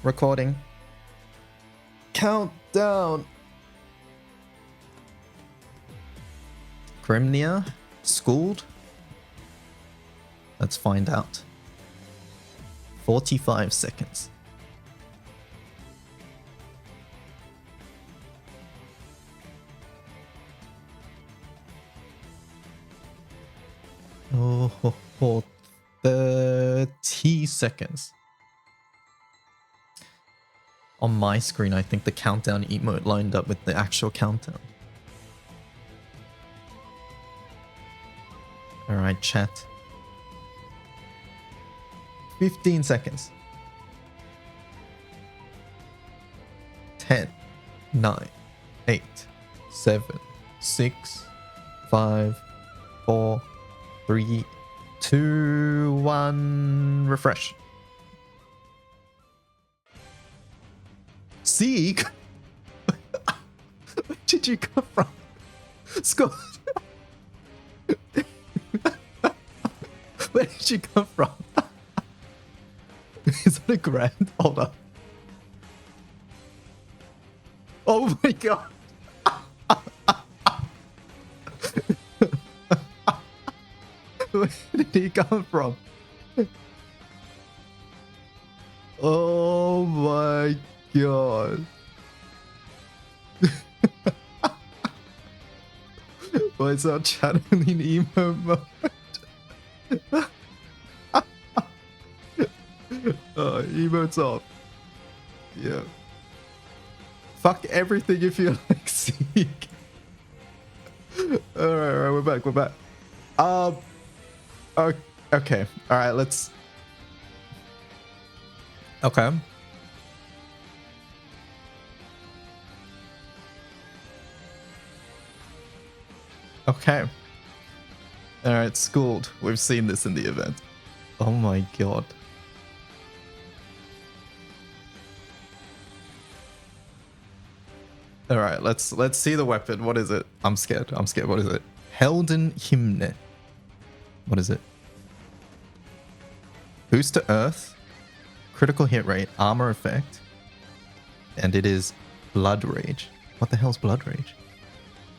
recording. Countdown. Grimnir, Skuld. Let's find out. 45 seconds. Oh, 30 seconds. On my screen, I think the countdown emote lined up with the actual countdown. Alright, chat. 15 seconds. 10, 9, 8, 7, 6, 5, 4, 3, 2, 1. Refresh. Sieg? Where did you come from? Skuld. Where did you come from? Is that a grand? Hold up. Oh my god. Where did he come from? Oh my god. Why is our channeling emo mode? Oh, emotes off. Yeah. Fuck everything if you like Sieg. Alright, we're back, we're back. Okay. Alright, let's... Okay. Okay. Alright, Skuld. We've seen this in the event. Oh my god. Alright, let's see the weapon. What is it? I'm scared. I'm scared. What is it? Heldenhymne. What is it? Boost to Earth. Critical hit rate. Armor effect. And it is Blood Rage. What the hell's Blood Rage?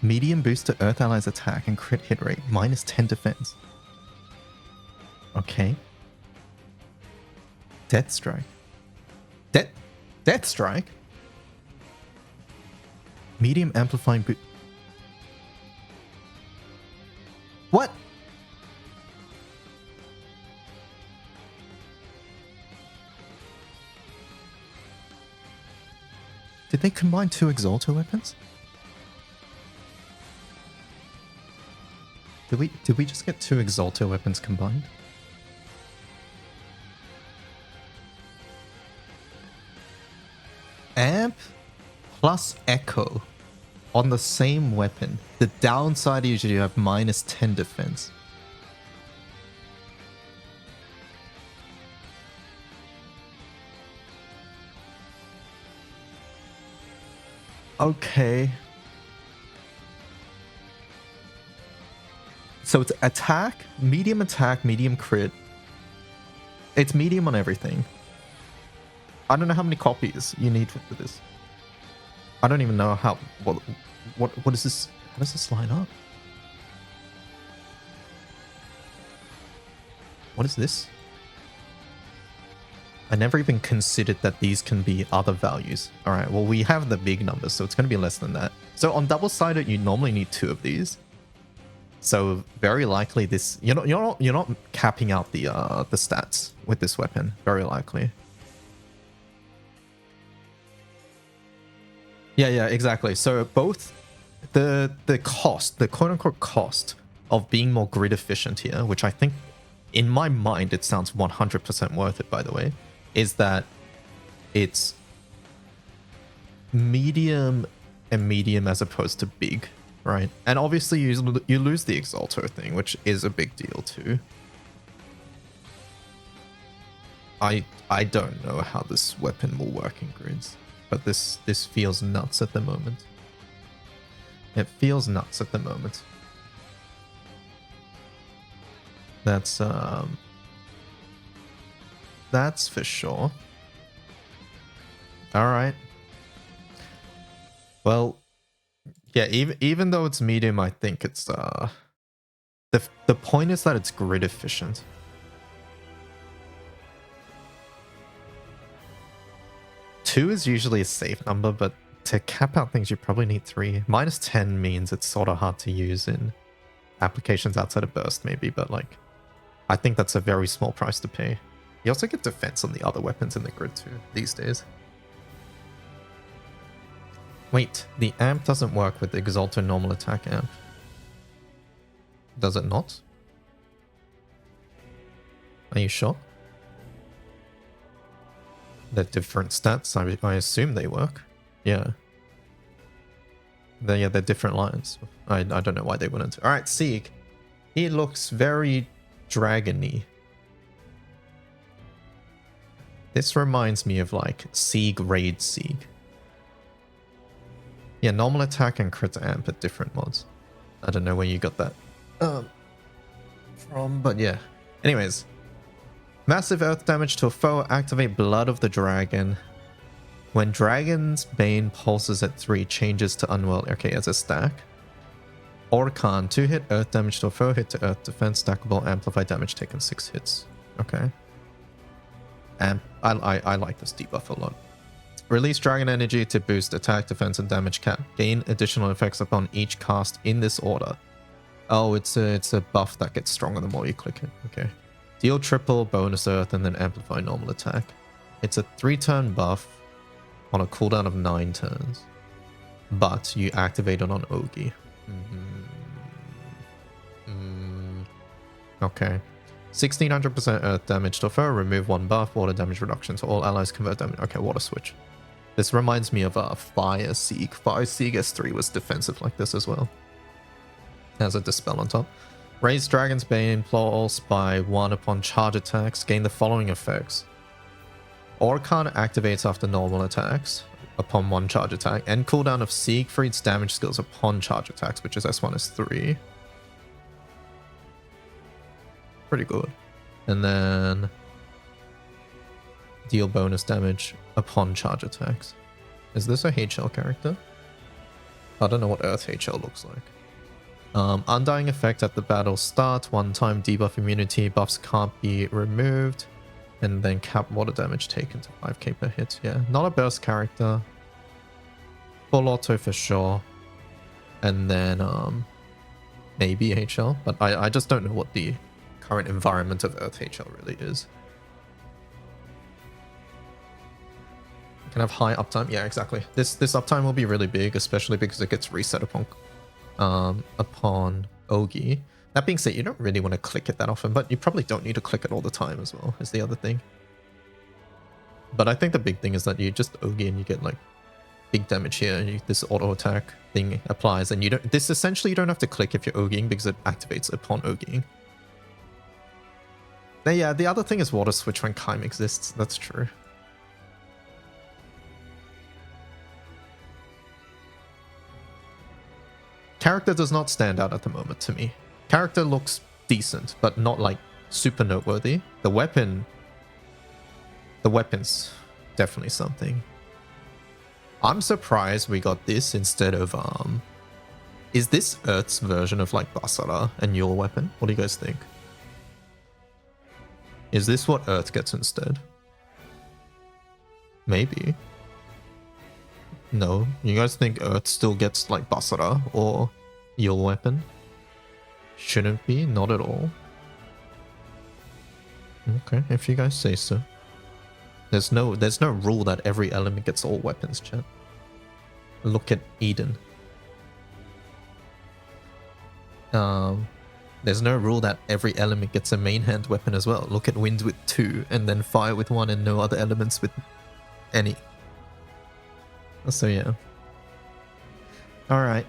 Medium boost to Earth allies attack and crit hit rate. Minus 10 defense. Okay. Death Strike. Death Strike? Medium amplifying boost. What? Did they combine two Exalto weapons? Did we just get two Exalto weapons combined? Amp plus Echo on the same weapon. The downside is you have minus 10 defense. Okay. So it's attack, medium crit. It's medium on everything. I don't know how many copies you need for this. I don't even know how. What is this? How does this line up? What is this? I never even considered that these can be other values. All right. Well, we have the big numbers, so it's going to be less than that. So on double-sided, you normally need 2 of these. So very likely this. You're not capping out the stats with this weapon. Very likely. Yeah, exactly. So both the cost, the quote-unquote cost of being more grid efficient here, which I think in my mind it sounds 100% worth it, by the way, is that it's medium and medium as opposed to big, right? And obviously you lose the Exalto thing, which is a big deal too. I don't know how this weapon will work in grids. But this feels nuts at the moment. It feels nuts at the moment. That's for sure. Alright. Well, yeah, even though it's medium, I think it's the point is that it's grid efficient. Two is usually a safe number, but to cap out things, you probably need 3. -10 means it's sort of hard to use in applications outside of burst, maybe, but like, I think that's a very small price to pay. You also get defense on the other weapons in the grid too these days. Wait, the amp doesn't work with the Exalto normal attack amp. Does it not? Are you sure? They're different stats. I assume they work. Yeah. They're different lines. I don't know why they wouldn't. Alright, Sieg. He looks very dragony. This reminds me of like Sieg Raid Sieg. Yeah, normal attack and crit amp are different mods. I don't know where you got that from, but yeah. Anyways. Massive earth damage to a foe, activate Blood of the Dragon. When Dragon's Bane pulses at 3, changes to Unworld. Okay, as a stack. Orkan, 2 hit earth damage to a foe, hit to earth defense, stackable, amplify damage taken 6 hits. Okay. And I like this debuff a lot. Release Dragon Energy to boost attack, defense, and damage cap. Gain additional effects upon each cast in this order. Oh, it's a buff that gets stronger the more you click it. Okay. Deal triple, bonus earth, and then amplify normal attack. It's a 3-turn buff on a cooldown of 9 turns. But you activate it on Ogi. Okay. 1600% earth damage to foe, remove 1 buff, water damage reduction to all allies, convert damage. Okay, water switch. This reminds me of Fire Sieg. Fire Sieg S3 was defensive like this as well. Has a Dispel on top. Raise Dragon's Bane pulse by 1 upon charge attacks. Gain the following effects. Orkan activates after normal attacks upon 1 charge attack. End cooldown of Siegfried's damage skills upon charge attacks, which is S1 S3. Pretty good. And then deal bonus damage upon charge attacks. Is this a HL character? I don't know what Earth HL looks like. Undying effect at the battle start. 1-time debuff immunity. Buffs can't be removed. And then cap water damage taken to 5k per hit. Yeah, not a burst character. Full auto for sure. And then maybe HL. But I just don't know what the current environment of Earth HL really is. Can have high uptime. Yeah, exactly. This uptime will be really big, especially because it gets reset upon Ogi. That being said, you don't really want to click it that often, but you probably don't need to click it all the time as well, is the other thing. But I think the big thing is that you just Ogi and you get like big damage here. This auto attack thing applies, and you don't. This essentially you don't have to click if you're Ogiing because it activates upon Ogiing. Now, yeah, the other thing is water switch when Kaim exists. That's true. Character does not stand out at the moment to me. Character looks decent, but not like super noteworthy. The weapon's definitely something. I'm surprised we got this instead of is this Earth's version of like Basara and your weapon? What do you guys think? Is this what Earth gets instead? Maybe. No, you guys think Earth still gets like Basara or your weapon? Shouldn't be, not at all. Okay, if you guys say so. There's no rule that every element gets all weapons, chat. Look at Eden. There's no rule that every element gets a main hand weapon as well. Look at Wind with 2 and then Fire with 1 and no other elements with any. So yeah. Alright.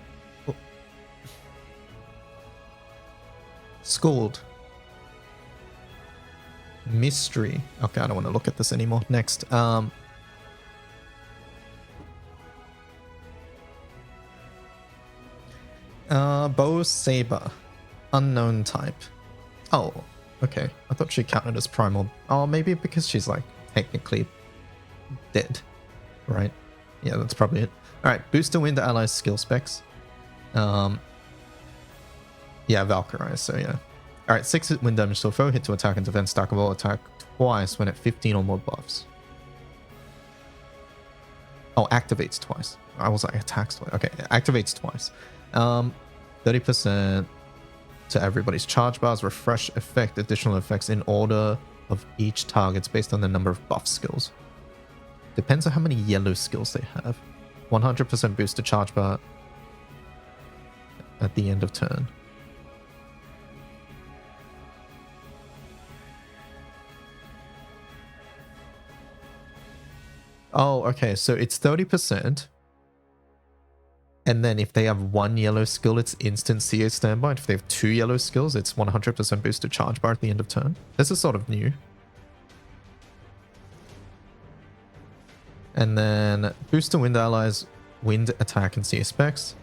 Skuld. Mystery. Okay, I don't want to look at this anymore. Next. Bow Saber. Unknown type. Oh, okay. I thought she counted as primal. Oh, maybe because she's like technically dead. right? Yeah, that's probably it. All right, boost to win the allies' skill specs. Yeah, Valkyrie, so yeah. All right, 6 wind damage to a foe, hit to attack and defense, stackable, attack twice when at 15 or more buffs. Oh, activates twice. I was like, attacks twice. Okay, activates twice. 30% to everybody's charge bars, refresh effect, additional effects in order of each target's based on the number of buff skills. Depends on how many yellow skills they have. 100% boost to charge bar at the end of turn. Oh, okay, so it's 30%. And then if they have 1 yellow skill, it's instant CA standby. If they have 2 yellow skills, it's 100% boost to charge bar at the end of turn. This is sort of new. And then boost to wind allies, wind attack and CA specs.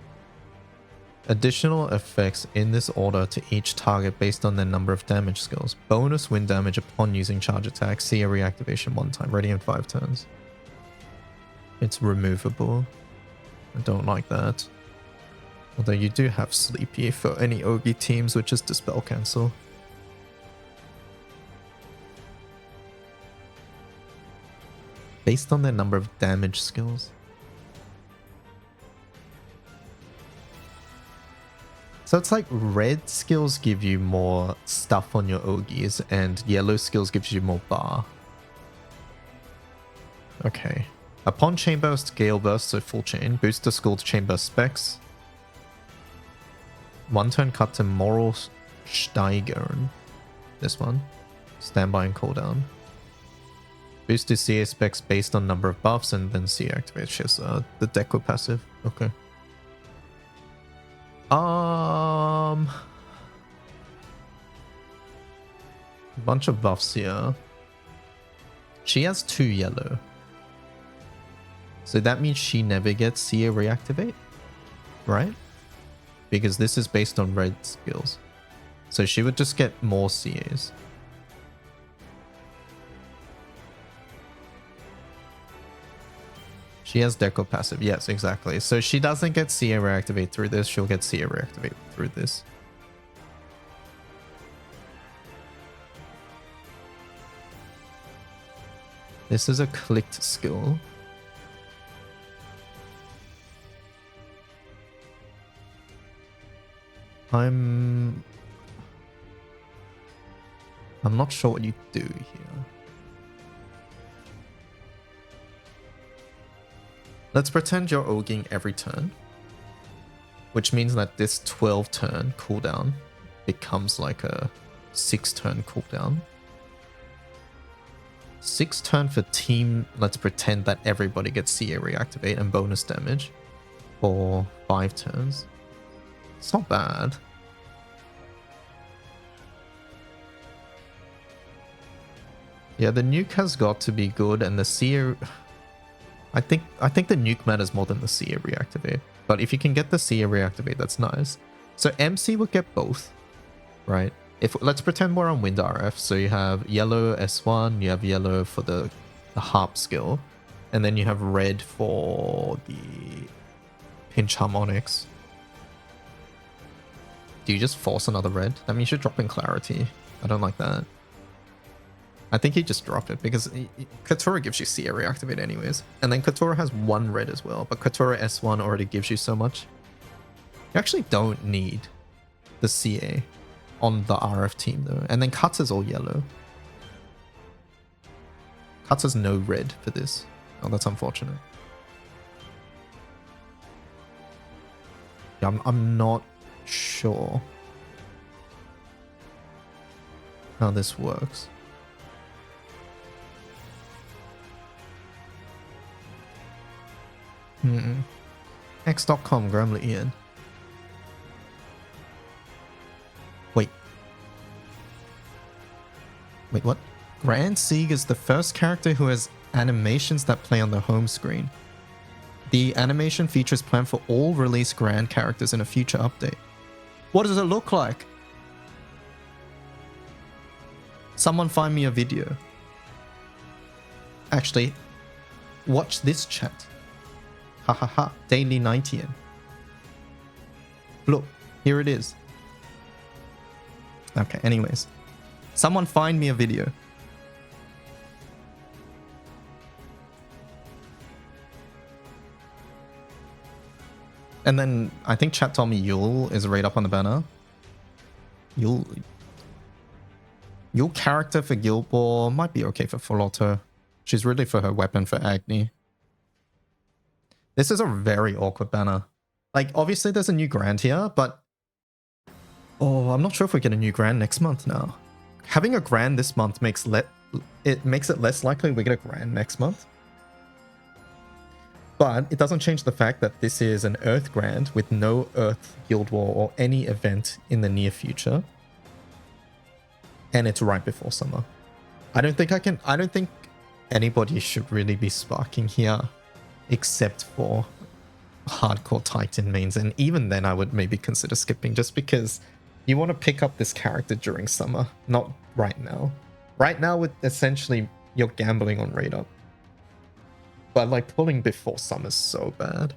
Additional effects in this order to each target based on their number of damage skills. Bonus wind damage upon using charge attack. CA reactivation 1 time. Ready in 5 turns. It's removable. I don't like that. Although you do have Sleepy for any Ogi teams, which is Dispel Cancel. Based on their number of damage skills. So it's like red skills give you more stuff on your Ogis and yellow skills gives you more bar. Okay. Upon chain burst, gale burst, so full chain. Boost to Skuld chain burst specs. 1 turn cut to Moral Steigern. This one. Standby and cooldown. Boost to CA specs based on number of buffs and then CA activates. She's the deco passive. Okay. Bunch of buffs here. She has 2 yellow. So that means she never gets CA reactivate, right? Because this is based on red skills. So she would just get more CAs. She has deco passive, yes, exactly. So she doesn't get CA reactivate through this, she'll get CA reactivate through this. This is a clicked skill. I'm not sure what you do here. Let's pretend you're Oging every turn, which means that this 12 turn cooldown becomes like a 6 turn cooldown. 6 turn for team, let's pretend that everybody gets CA reactivate and bonus damage for 5 turns. It's not bad. Yeah, the nuke has got to be good, and the CA... I think the nuke matters more than the CA reactivate. But if you can get the CA reactivate, that's nice. So MC would get both, right? Let's pretend we're on Wind RF. So you have yellow S1, you have yellow for the harp skill, and then you have red for the pinch harmonics. Do you just force another red? That means you're dropping clarity. I don't like that. I think you just drop it because Katura gives you CA reactivate anyways. And then Katura has 1 red as well, but Katura S1 already gives you so much. You actually don't need the CA on the RF team though. And then Cuts is all yellow. Cuts has no red for this. Oh, that's unfortunate. Yeah, I'm not sure how this works. X.com, Granblue Ian. Wait, what? Grand Sieg is the first character who has animations that play on the home screen. The animation features planned for all released Grand characters in a future update. What does it look like? Someone find me a video. Actually, Watch this chat. Ha ha ha. Daily 90yen. Look, here it is. Okay, anyways. Someone find me a video. And then I think chat told me Yule is right up on the banner. Yule character for Guild Ball might be okay for Full Auto. She's really for her weapon for Agni. This is a very awkward banner. Like, obviously there's a new Grand here, but... Oh, I'm not sure if we get a new Grand next month now. Having a Grand this month makes it less likely we get a Grand next month. But it doesn't change the fact that this is an Earth Grand with no Earth Guild War or any event in the near future. And it's right before summer. I don't think anybody should really be sparking here except for hardcore Titan mains. And even then I would maybe consider skipping just because you want to pick up this character during summer, not right now. Right now, with essentially you're gambling on rate up. But like pulling before summer is so bad.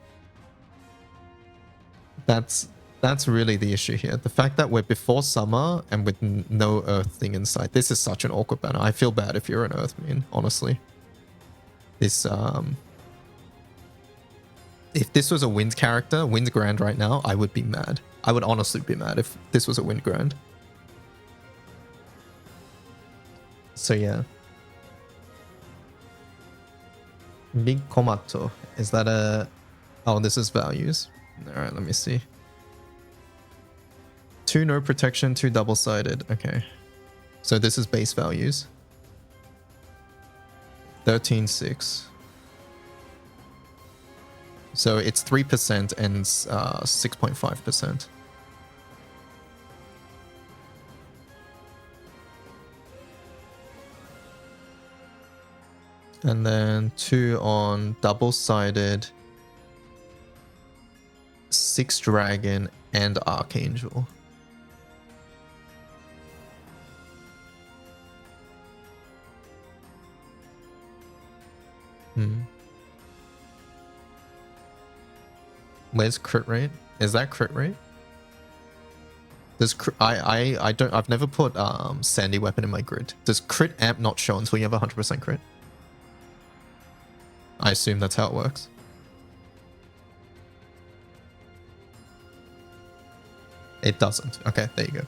That's really the issue here. The fact that we're before summer and with no Earth thing inside. This is such an awkward banner. I feel bad if you're an Earth main, honestly. This if this was a Wind character, Wind Grand right now, I would be mad. I would honestly be mad if this was a Wind Grand. So yeah. Big Komato. Is that a... Oh, this is values. Alright, let me see. 2 no protection, 2 double-sided. Okay. So this is base values. 13.6. So it's 3% and 6.5%. And then 2 on double-sided, 6 dragon and archangel. Where's crit rate? Is that crit rate? Does I've never put Sandy weapon in my grid. Does crit amp not show until you have 100% crit? I assume that's how it works. It doesn't. Okay, there you go.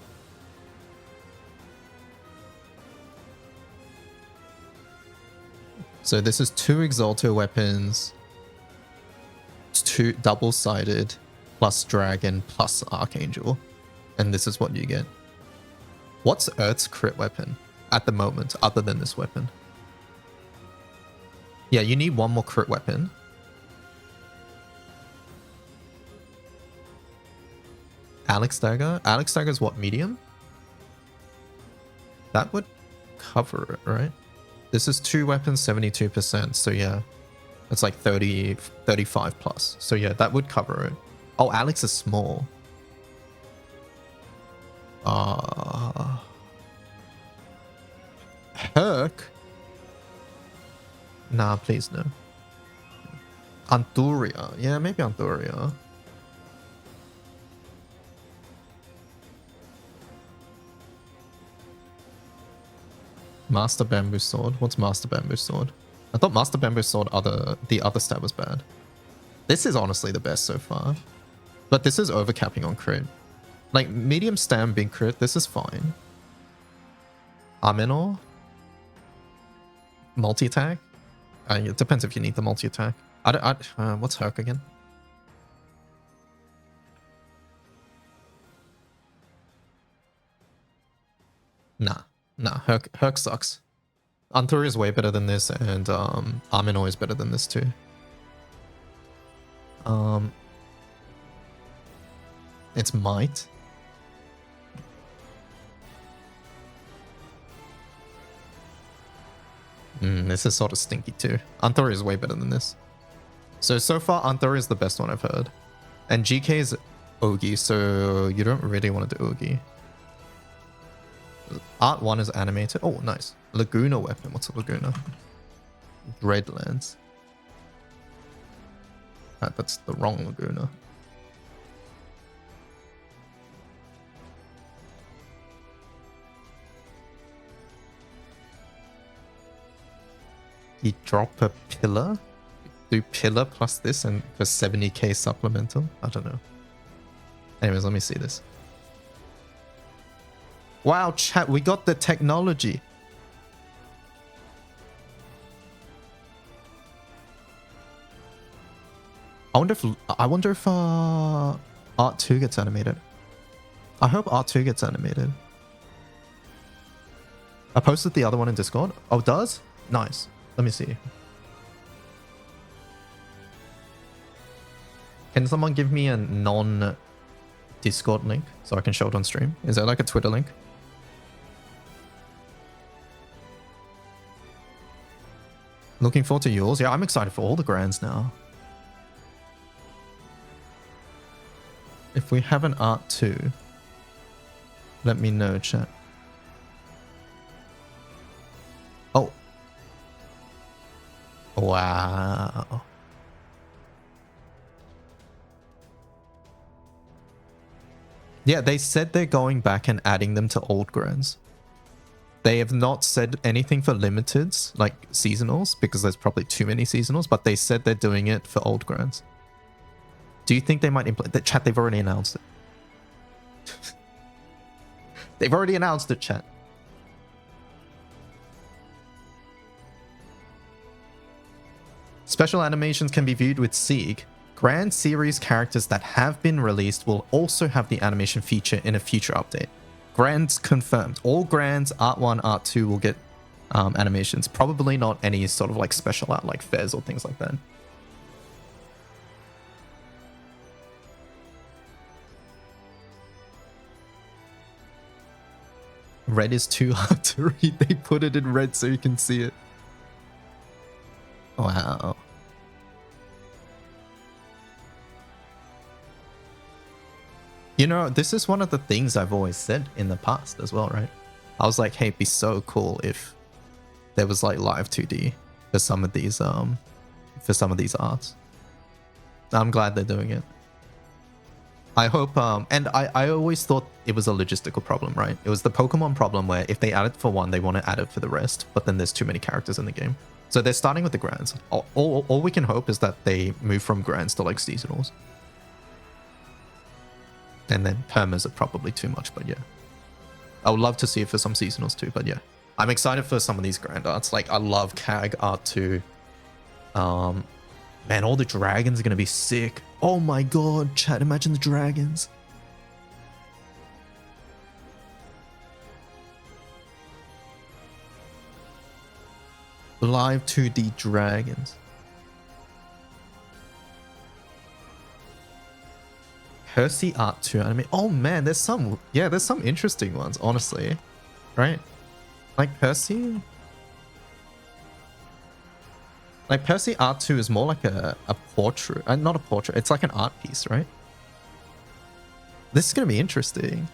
So this is 2 Exalto weapons, 2 double-sided, plus dragon, plus archangel. And this is what you get. What's Earth's crit weapon at the moment, other than this weapon? Yeah, you need 1 more crit weapon. Alex Dagger? Alex Dagger is what, medium? That would cover it, right? This is 2 weapons, 72%. So yeah, it's like 30, 35 plus. So yeah, that would cover it. Oh, Alex is small. Herc? Nah, please no. Anturia. Yeah, maybe Anturia. Master Bamboo Sword. What's Master Bamboo Sword? I thought Master Bamboo Sword the other stat was bad. This is honestly the best so far. But this is overcapping on crit. Like, medium stam, big crit, this is fine. Amenor? Multi-attack? It depends if you need the multi-attack. What's Herc again? Nah, Herc sucks. Anturia is way better than this, and Amenor is better than this too. It's Might. This is sort of stinky too. Anturia is way better than this. So far, Anturia is the best one I've heard. And GK is Ogi, so you don't really want to do Ogi. Art 1 is animated. Oh, nice. Laguna weapon. What's a Laguna? Dreadlands. That's the wrong Laguna. You drop a pillar? Do pillar plus this and for 70k supplemental? I don't know. Anyways, let me see this. Wow, chat, we got the technology. I wonder if Art 2 gets animated. I hope Art 2 gets animated. I posted the other one in Discord. Oh, it does? Nice. Let me see. Can someone give me a non-Discord link so I can show it on stream? Is there like a Twitter link? Looking forward to yours. Yeah, I'm excited for all the grands now. If we have an Art 2, let me know, chat. Oh. Wow. Yeah, they said they're going back and adding them to old grands. They have not said anything for limiteds, like seasonals, because there's probably too many seasonals, but they said they're doing it for old grands. Do you think they might implement that? Chat, they've already announced it. They've already announced it, chat. Special animations can be viewed with Sieg. Grand Series characters that have been released will also have the animation feature in a future update. Grands confirmed. All Grands, Art 1, Art 2 will get animations. Probably not any sort of like special art like fairs or things like that. Red is too hard to read. They put it in red so you can see it. Wow. You know, this is one of the things I've always said in the past as well, right? I was like, hey, it'd be so cool if there was like live 2D for some of these arts. I'm glad they're doing it. I hope, and I always thought it was a logistical problem, right? It was the Pokemon problem where if they add it for one, they want to add it for the rest, but then there's too many characters in the game. So they're starting with the Grands. All we can hope is that they move from Grands to like seasonals. And then permas are probably too much, but yeah. I would love to see it for some seasonals too, but yeah. I'm excited for some of these grand arts. Like, I love CAG art too. Man, all the dragons are going to be sick. Oh my god, chat, imagine the dragons. Live 2D dragons. Percy art 2 anime. Oh man, there's some interesting ones, honestly. Right? Like Percy art 2 is more like a portrait. Not a portrait, it's like an art piece, right? This is gonna be interesting.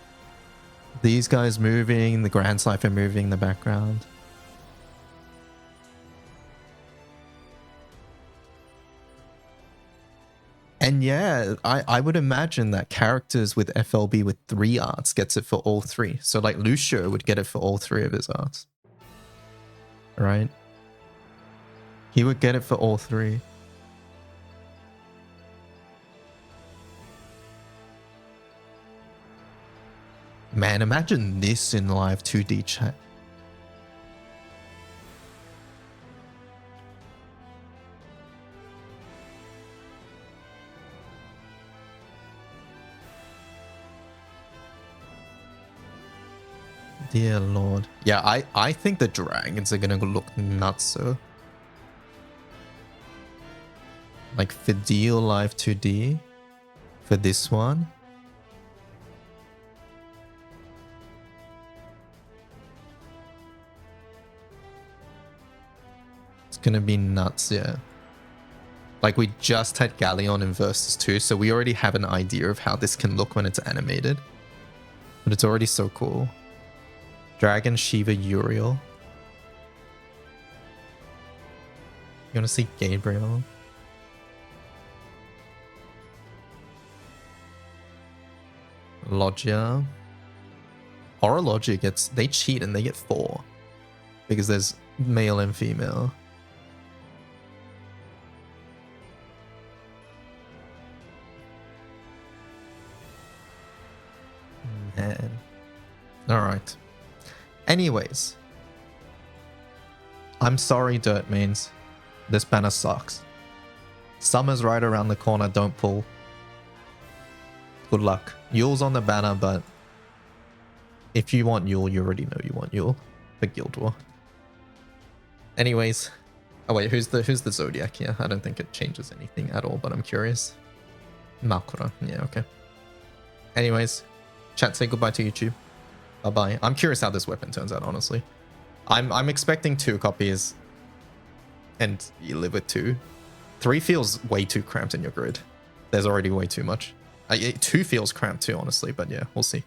These guys moving, the Grand Cypher moving in the background. And yeah, I would imagine that characters with FLB with 3 arts gets it for all 3. So like Lucio would get it for all 3 of his arts. Right? He would get it for all 3. Man, imagine this in live 2D chat. Dear lord. Yeah, I think the dragons are gonna look nuts, so. Like Fidel Live 2D for this one. It's gonna be nuts, yeah. Like, we just had Galleon in Versus 2, so we already have an idea of how this can look when it's animated. But it's already so cool. Dragon, Shiva, Uriel. You wanna see Gabriel? Logia. Horror Logia gets... They cheat and they get 4. Because there's male and female. Man. Alright. Anyways. I'm sorry, Dirt Mains. This banner sucks. Summer's right around the corner, don't pull. Good luck. Yule's on the banner, but if you want Yule, you already know you want Yule for Guild War. Anyways. Oh wait, who's the Zodiac here? I don't think it changes anything at all, but I'm curious. Makura. Yeah, okay. Anyways, chat, say goodbye to YouTube. Bye-bye. I'm curious how this weapon turns out, honestly. I'm expecting 2 copies and you live with 2. 3 feels way too cramped in your grid. There's already way too much. 2 feels cramped too, honestly, but yeah, we'll see.